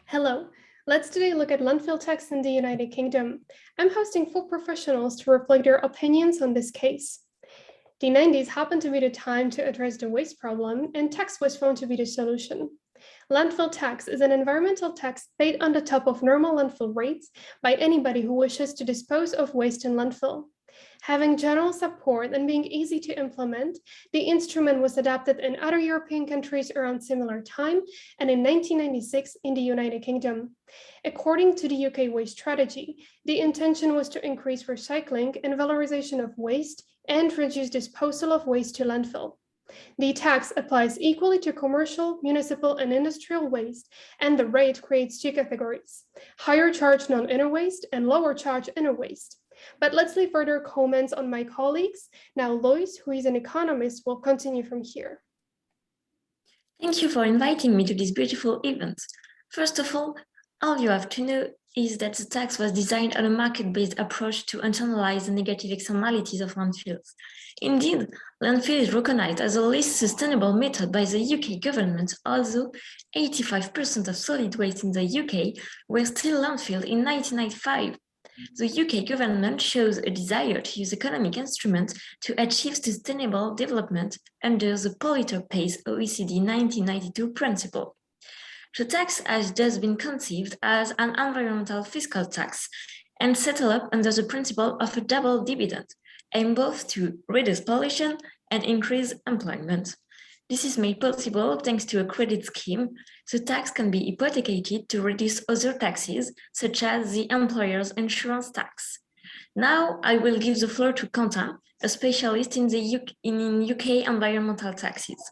Hello, let's today look at landfill tax in the United Kingdom. I'm hosting 4 professionals to reflect their opinions on this case. The 90s happened to be the time to address the waste problem, and tax was found to be the solution. Landfill tax is an environmental tax paid on the top of normal landfill rates by anybody who wishes to dispose of waste in landfill. Having general support and being easy to implement, the instrument was adopted in other European countries around similar time and in 1996 in the United Kingdom. According to the UK waste strategy, the intention was to increase recycling and valorization of waste and reduce disposal of waste to landfill. The tax applies equally to commercial, municipal, and industrial waste, and the rate creates 2 categories: higher charge non-inner waste and lower charge inner waste. But let's leave further comments on my colleagues. Now, Louise, who is an economist, will continue from here. Thank you for inviting me to this beautiful event. First of all you have to know is that the tax was designed on a market-based approach to internalize the negative externalities of landfills. Indeed, landfill is recognized as the least sustainable method by the UK government, although 85% of solid waste in the UK were still landfilled in 1995. The UK government shows a desire to use economic instruments to achieve sustainable development under the polluter pays OECD 1992 principle. The tax has thus been conceived as an environmental fiscal tax and set up under the principle of a double dividend, aimed both to reduce pollution and increase employment. This is made possible thanks to a credit scheme. The tax can be hypothecated to reduce other taxes, such as the employer's insurance tax. Now, I will give the floor to Quentin, a specialist in UK environmental taxes.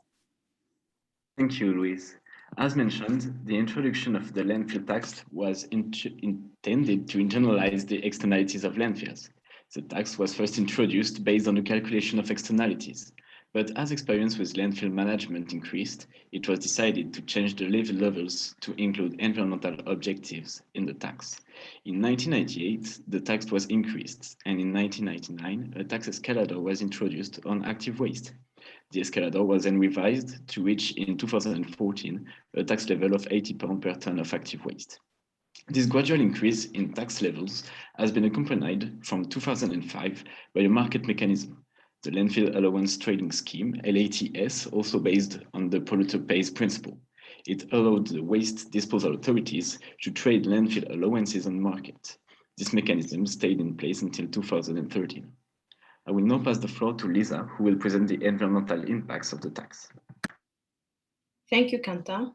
Thank you, Louise. As mentioned, the introduction of the landfill tax was intended to internalize the externalities of landfills. The tax was first introduced based on the calculation of externalities. But as experience with landfill management increased, it was decided to change the levy levels to include environmental objectives in the tax. In 1998, the tax was increased, and in 1999, a tax escalator was introduced on active waste. The escalator was then revised to reach in 2014 a tax level of £80 per ton of active waste. This gradual increase in tax levels has been accompanied from 2005 by a market mechanism, the Landfill Allowance Trading Scheme, LATS, also based on the polluter pays principle. It allowed the waste disposal authorities to trade landfill allowances on the market. This mechanism stayed in place until 2013. I will now pass the floor to Lisa, who will present the environmental impacts of the tax. Thank you, Quentin.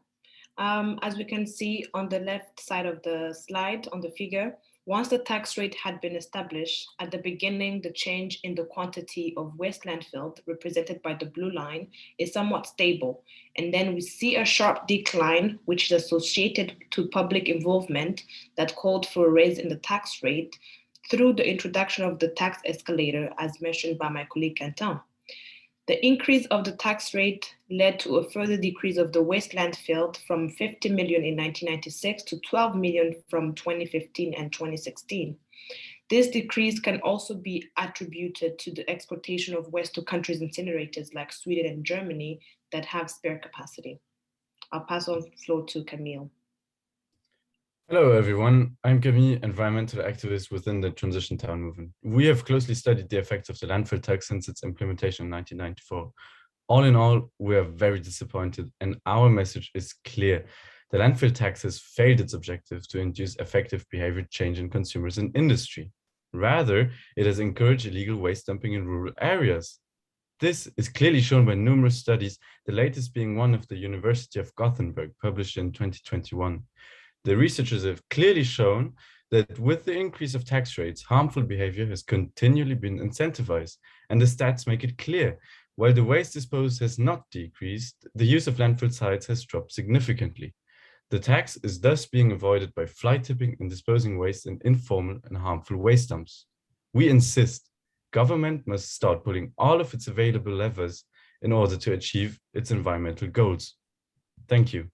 As we can see on the left side of the slide on the figure, once the tax rate had been established, at the beginning, the change in the quantity of waste landfill, represented by the blue line, is somewhat stable. And then we see a sharp decline, which is associated to public involvement that called for a raise in the tax rate through the introduction of the tax escalator, as mentioned by my colleague Quentin. The increase of the tax rate led to a further decrease of the waste landfill from 50 million in 1996 to 12 million from 2015 and 2016. This decrease can also be attributed to the exportation of waste to countries incinerators like Sweden and Germany that have spare capacity. I'll pass on the floor to Camille. Hello, everyone. I'm Camille, environmental activist within the Transition Town movement. We have closely studied the effects of the landfill tax since its implementation in 1994. All in all, we are very disappointed, and our message is clear. The landfill tax has failed its objective to induce effective behavior change in consumers and industry. Rather, it has encouraged illegal waste dumping in rural areas. This is clearly shown by numerous studies, the latest being one of the University of Gothenburg, published in 2021. The researchers have clearly shown that with the increase of tax rates, harmful behavior has continually been incentivized, and the stats make it clear. While the waste disposed has not decreased, the use of landfill sites has dropped significantly. The tax is thus being avoided by fly tipping and disposing waste in informal and harmful waste dumps. We insist government must start pulling all of its available levers in order to achieve its environmental goals. Thank you.